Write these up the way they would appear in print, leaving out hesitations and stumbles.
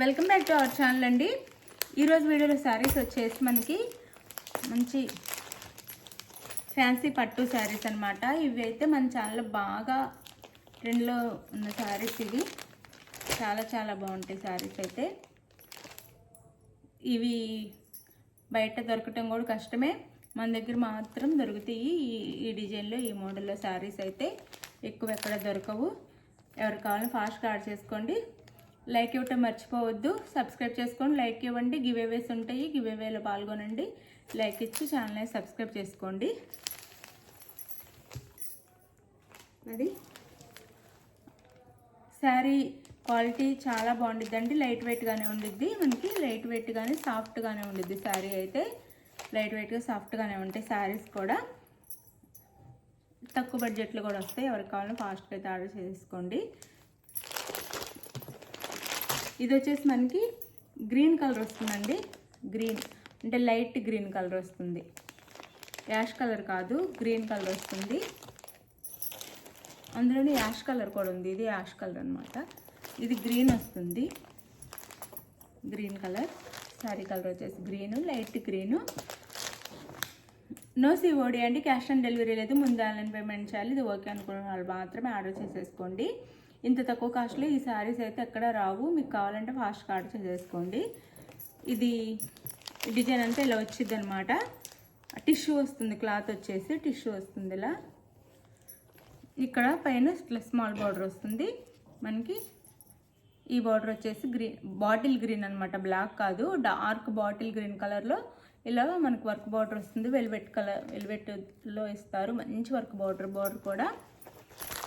Welcome back to our channel అండి. ఈరోజు వీడియోలో శారీస్ వచ్చేసి మనకి మంచి ఫ్యాన్సీ పట్టు శారీస్ అనమాట. ఇవి అయితే మన ఛానల్లో బాగా ట్రెండ్లో ఉన్న శారీస్. ఇవి చాలా చాలా బాగుంటాయి శారీస్ అయితే. ఇవి బయట దొరకటం కూడా కష్టమే, మన దగ్గర మాత్రం దొరుకుతాయి. ఈ డిజైన్లో ఈ మోడల్లో శారీస్ అయితే ఎక్కువ ఎక్కడ దొరకవు. ఎవరు కావాలని ఫాస్ట్గా ఆర్డర్ చేసుకోండి. లైక్ ఇవ్వటం మర్చిపోవద్దు. సబ్స్క్రైబ్ చేసుకోండి, లైక్ ఇవ్వండి. గివ్ అవేస్ ఉంటాయి, గివ్ అవేలో పాల్గొనండి. లైక్ ఇచ్చి ఛానల్ని సబ్స్క్రైబ్ చేసుకోండి. అది శారీ క్వాలిటీ చాలా బాగుండిద్దండి. లైట్ వెయిట్గానే ఉండిద్ది. మనకి లైట్ వెయిట్గానే సాఫ్ట్గానే ఉండిద్ది. శారీ అయితే లైట్ వెయిట్గా సాఫ్ట్గానే ఉంటాయి. శారీస్ కూడా తక్కువ బడ్జెట్లో కూడా వస్తాయి. ఎవరికి కావాలో ఫాస్ట్గా అయితే ఆర్డర్ చేసుకోండి. ఇది వచ్చేసి మనకి గ్రీన్ కలర్ వస్తుందండి. గ్రీన్ అంటే లైట్ గ్రీన్ కలర్ వస్తుంది, యాష్ కలర్ కాదు, గ్రీన్ కలర్ వస్తుంది. అందులోనే యాష్ కలర్ కూడా ఉంది. ఇది యాష్ కలర్ అనమాట. ఇది గ్రీన్ వస్తుంది, గ్రీన్ కలర్. శారీ కలర్ వచ్చేసి green, light green. No COD అండి, క్యాష్ ఆన్ డెలివరీ లేదు. ముందు ఆన్లైన్ పేమెంట్ చేయాలి. ఇది ఓకే అనుకున్న వాళ్ళు మాత్రమే ఆర్డర్ చేసేసుకోండి. ఇంత తక్కువ కాస్ట్లో ఈ శారీస్ అయితే ఎక్కడ రావు. మీకు కావాలంటే ఫాస్ట్గా ఆర్డర్ చేసేసుకోండి. ఇది డిజైన్ అంతా ఇలా వచ్చింది అనమాట. టిష్యూ వస్తుంది, క్లాత్ వచ్చేసి టిష్యూ వస్తుంది. ఇలా ఇక్కడ పైన ఇట్లా స్మాల్ బార్డర్ వస్తుంది మనకి. ఈ బార్డర్ వచ్చేసి గ్రీన్, బాటిల్ గ్రీన్ అనమాట, బ్లాక్ కాదు, డార్క్ బాటిల్ గ్రీన్ కలర్లో ఇలా మనకు వర్క్ బార్డర్ వస్తుంది. వెల్వెట్ కలర్, వెల్వెట్లో ఇస్తారు. మంచి వర్క్ బార్డర్ కూడా.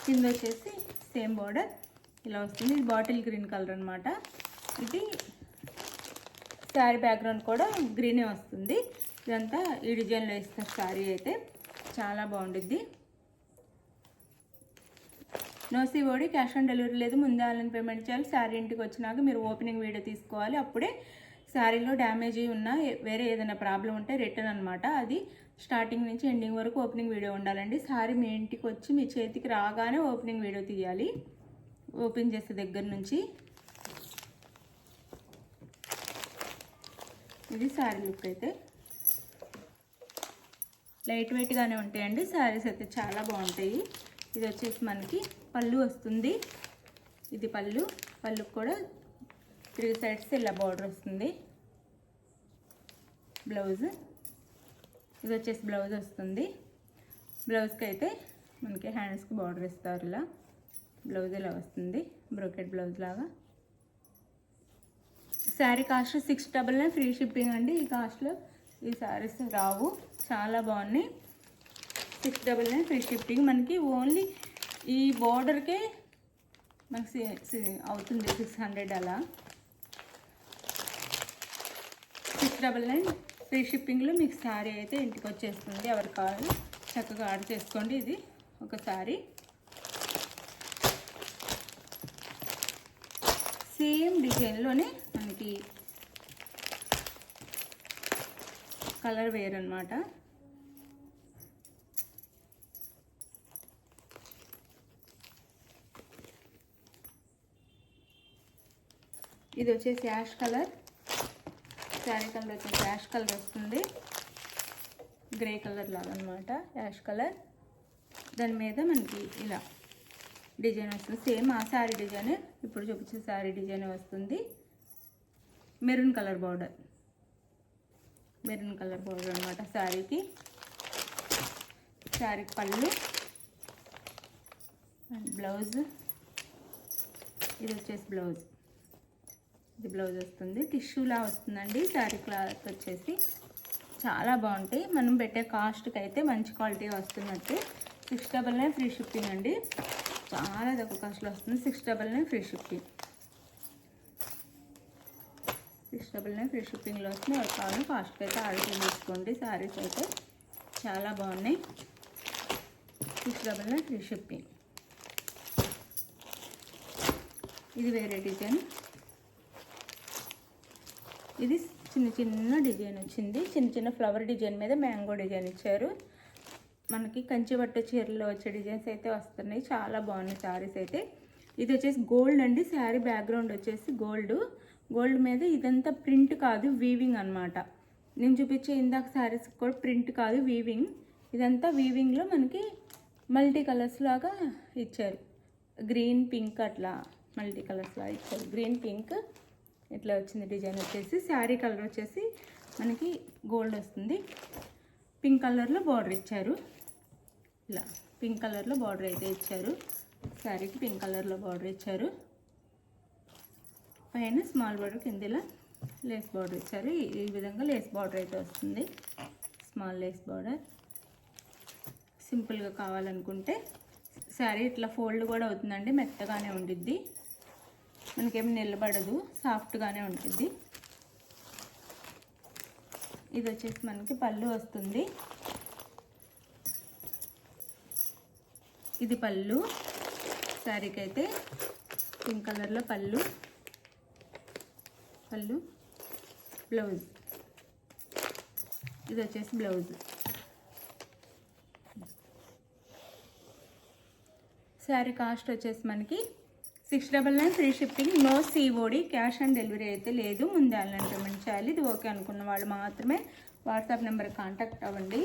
కింద వచ్చేసి సేమ్ బార్డర్ ఇలా వస్తుంది. ఇది బాటిల్ గ్రీన్ కలర్ అనమాట. ఇది శారీ బ్యాక్గ్రౌండ్ కూడా గ్రీనే వస్తుంది. ఇదంతా ఈ డిజైన్లో ఇస్తారు. శారీ అయితే చాలా బాగుంటుంది. No COD, cash on delivery లేదు. ముందే ఆన్లైన్ పేమెంట్ చేయాలి. శారీ ఇంటికి వచ్చినాక మీరు ఓపెనింగ్ వీడియో తీసుకోవాలి. అప్పుడే శారీలో డ్యామేజ్ ఉన్నా వేరే ఏదైనా ప్రాబ్లం ఉంటే రిటర్న్ అనమాట. అది స్టార్టింగ్ నుంచి ఎండింగ్ వరకు ఓపెనింగ్ వీడియో ఉండాలండి. శారీ మీ ఇంటికి వచ్చి మీ చేతికి రాగానే ఓపెనింగ్ వీడియో తీయాలి. ఓపెన్ చేసే దగ్గర నుంచి. ఇది శారీ లుక్ అయితే లైట్ వెయిట్గానే ఉంటాయండి. శారీస్ అయితే చాలా బాగుంటాయి. ఇది వచ్చేసి మనకి పళ్ళు వస్తుంది. ఇది పళ్ళు కూడా 3 సైడ్స్ ఇలా బార్డర్ వస్తుంది. బ్లౌజ్, ఇది వచ్చేసి బ్లౌజ్ వస్తుంది. బ్లౌజ్కి అయితే మనకి హ్యాండ్స్కి బార్డర్ ఇస్తారు. ఇలా బ్లౌజ్ ఇలా వస్తుంది, బ్రోకెట్ బ్లౌజ్ లాగా. శారీ కాస్ట్ 699 ఫ్రీ షిప్పింగ్ అండి. ఈ కాస్ట్లో ఈ శారీస్ రావు. చాలా బాగున్నాయి. 699 ఫ్రీ షిప్పింగ్. మనకి ఓన్లీ ఈ బార్డర్కే మనకి అవుతుంది 600 అలా. 699 ఫ్రీ షిప్పింగ్లో మీకు శారీ అయితే ఇంటికి వచ్చేస్తుంది. ఎవరికి కావాలి చక్కగా ఆర్డర్ చేసుకోండి. ఇది ఒక శారీ. సేమ్ డిజైన్లోనే మనకి కలర్ వేర్ అనమాట. ఇది వచ్చేసి యాష్ కలర్. శారీ కలర్ వచ్చేసి యాష్ కలర్ వస్తుంది, గ్రే కలర్ లాగా అనమాట. యాష్ కలర్, దాని మీద మనకి ఇలా డిజైన్ వస్తుంది. సేమ్ ఆ శారీ డిజైన్, ఇప్పుడు చూపించే శారీ డిజైన్ వస్తుంది. Maroon colour border, maroon colour border అనమాట శారీకి. శారీ పళ్ళు, బ్లౌజ్. ఇది వచ్చేసి బ్లౌజ్, ఇది బ్లౌజ్ వస్తుంది. టిష్యూలా వస్తుందండి. శారీ క్లాత్ వచ్చేసి చాలా బాగుంటాయి. మనం పెట్టే కాస్ట్కి అయితే మంచి క్వాలిటీ వస్తున్నట్టు. 699 ఫ్రీ షిప్పింగ్ అండి. చాలా తక్కువ కాస్ట్లో వస్తుంది. 699 ఫ్రీ షిప్పింగ్. 699 ఫ్రీ షిప్పింగ్లో వస్తుంది. ఎవరు కావాలని ఫాస్ట్గా అయితే ఆర్డర్ చేసుకోండి. శారీస్ అయితే చాలా బాగున్నాయి. 699 ఫ్రీ షిప్పింగ్. ఇది వేరే డిజైన్. ఇది చిన్న చిన్న డిజైన్ వచ్చింది. చిన్న చిన్న ఫ్లవర్ డిజైన్ మీద మ్యాంగో డిజైన్ ఇచ్చారు. మనకి కంచి పట్టు చీరలో వచ్చే డిజైన్స్ అయితే వస్తున్నాయి. చాలా బాగున్నాయి శారీస్ అయితే. ఇది వచ్చేసి గోల్డ్ అండి. శారీ బ్యాక్గ్రౌండ్ వచ్చేసి గోల్డ్. గోల్డ్ మీద ఇదంతా ప్రింట్ కాదు, వీవింగ్ అనమాట. నేను చూపించే ఇందాక శారీస్ కూడా ప్రింట్ కాదు, వీవింగ్. ఇదంతా వీవింగ్లో మనకి మల్టీ కలర్స్ లాగా ఇచ్చారు. గ్రీన్ పింక్ అట్లా మల్టీ కలర్స్ లాగా ఇచ్చారు. గ్రీన్ పింక్ ఇట్లా వచ్చింది డిజైన్ వచ్చేసి. శారీ కలర్ వచ్చేసి మనకి గోల్డ్ వస్తుంది. పింక్ కలర్లో బార్డర్ ఇచ్చారు. ఇలా పింక్ కలర్లో బార్డర్ అయితే ఇచ్చారు. శారీకి పింక్ కలర్లో బార్డర్ ఇచ్చారు. పైన స్మాల్ బార్డర్, కింద ఇలా లేస్ బార్డర్ ఇచ్చారు. ఈ విధంగా లేస్ బార్డర్ అయితే వస్తుంది. Small lace border. సింపుల్గా కావాలనుకుంటే శారీ ఇట్లా ఫోల్డ్ కూడా అవుతుందండి, మెత్తగానే ఉండిద్ది, మనకేమి నిలబడదు, సాఫ్ట్గానే ఉంటుంది. ఇది వచ్చేసి మనకి పళ్ళు వస్తుంది. ఇది పళ్ళు. శారీకి అయితే పింక్ కలర్లో పళ్ళు, బ్లౌజ్. ఇది వచ్చేసి బ్లౌజ్. శారీ కాస్ట్ వచ్చేసి మనకి 699 free shipping, no COD, cash on delivery అయితే లేదు. ముందే ఆన్లైన్ పేమెంట్ చేయాలి. ఇది ఓకే అనుకున్న వాళ్ళు మాత్రమే వాట్సాప్ నెంబర్ కాంటాక్ట్ అవ్వండి.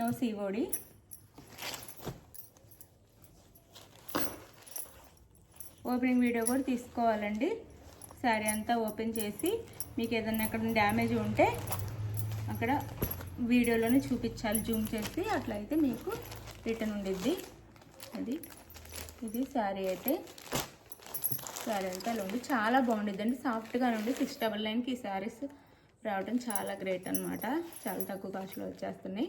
No COD. ఓపెనింగ్ వీడియో కూడా తీసుకోవాలండి. శారీ అంతా ఓపెన్ చేసి మీకు ఏదైనా ఎక్కడ డ్యామేజ్ ఉంటే అక్కడ వీడియోలోనే చూపించాలి, జూమ్ చేసి. అట్లయితే మీకు రిటర్న్ ఉండిద్ది. ఇది శారీ అయితే. శారీ అంతా ఉండి చాలా బాగుండిద్దండి, సాఫ్ట్గా ఉండి. 699కి ఈ శారీస్ రావడం చాలా గ్రేట్ అనమాట. చాలా తక్కువ కాస్ట్లో వచ్చేస్తున్నాయి.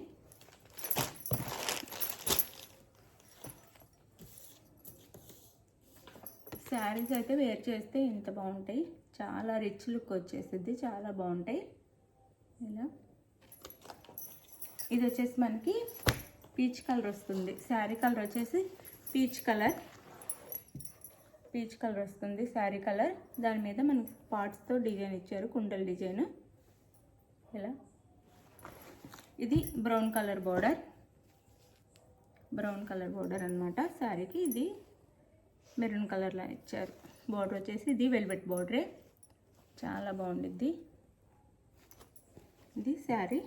శారీస్ అయితే వేర్ చేస్తే ఇంత బాగుంటాయి. చాలా రిచ్ లుక్ వచ్చేసిద్ది, చాలా బాగుంటాయి. ఇలా ఇది వచ్చేసి మనకి పీచ్ కలర్ వస్తుంది. శారీ కలర్ వచ్చేసి పీచ్ కలర్ వస్తుంది. శారీ కలర్. దాని మీద మనకి పార్ట్స్తో డిజైన్ ఇచ్చారు, కుండల డిజైన్. ఇలా ఇది బ్రౌన్ కలర్ బోర్డర్ అనమాట. శారీకి ఇది మెరూన్ కలర్లో ఇచ్చారు. బోర్డర్ వచ్చేసి ఇది వెల్వెట్ బోర్డరే, చాలా బాగుండిద్ది. ఇది శారీ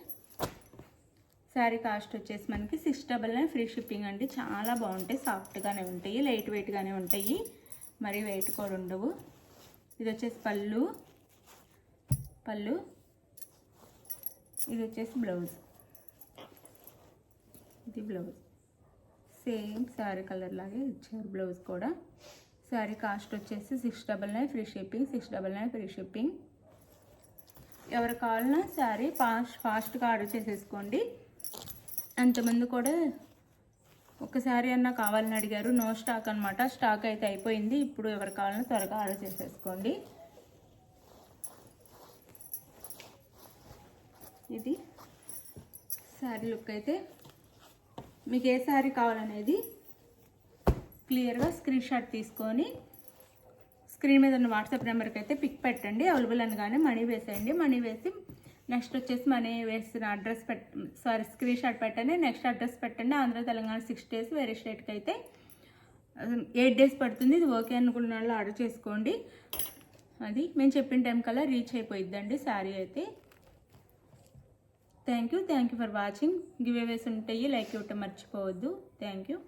కాస్ట్ వచ్చేసి మనకి 699 ఫ్రీ షిప్పింగ్ అండి. చాలా బాగుంటాయి, సాఫ్ట్గానే ఉంటాయి, లైట్ వెయిట్గానే ఉంటాయి, మరి వెయిట్ కూడా ఉండవు. ఇది వచ్చేసి పళ్ళు. ఇది వచ్చేసి బ్లౌజ్. ఇది బ్లౌజ్. సేమ్ శారీ కలర్ లాగే ఇచ్చారు బ్లౌజ్ కూడా. శారీ కాస్ట్ వచ్చేసి 699 ఫ్రీ షిప్పింగ్. ఎవరు కావాలన్నా శారీ ఫాస్ట్గా ఆర్డర్ చేసేసుకోండి. అంతమంది కూడా ఒకసారి అన్నా కావాలని అడిగారు. నో స్టాక్ అనమాట. స్టాక్ అయితే అయిపోయింది. ఇప్పుడు ఎవరు కావాలన్నా త్వరగా ఆర్డర్ చేసేసుకోండి. ఇది శారీ లుక్ అయితే. మీకు ఏ శారీ కావాలనేది క్లియర్గా స్క్రీన్ షాట్ తీసుకొని స్క్రీన్ మీద ఉన్న వాట్సాప్ నెంబర్కి అయితే పిక్ పెట్టండి. అవైలబుల్ అనగానే మనీ వేసేయండి. మనీ వేసి నెక్స్ట్ వచ్చేసి మనీ వేసిన అడ్రస్ స్క్రీన్ షాట్ పెట్టండి. నెక్స్ట్ అడ్రస్ పెట్టండి. ఆంధ్ర తెలంగాణ 6 days, వేరే స్టేట్కి అయితే 8 days పడుతుంది. ఇది ఓకే అనుకున్న వాళ్ళు ఆర్డర్ చేసుకోండి. అది మేము చెప్పిన టైం కల్లా రీచ్ అయిపోయిద్దండి శారీ అయితే. Thank you for watching. Giveaways అవేస్ ఉంటాయి, లైక్ ఇవ్వటం మర్చిపోవద్దు. Thank you.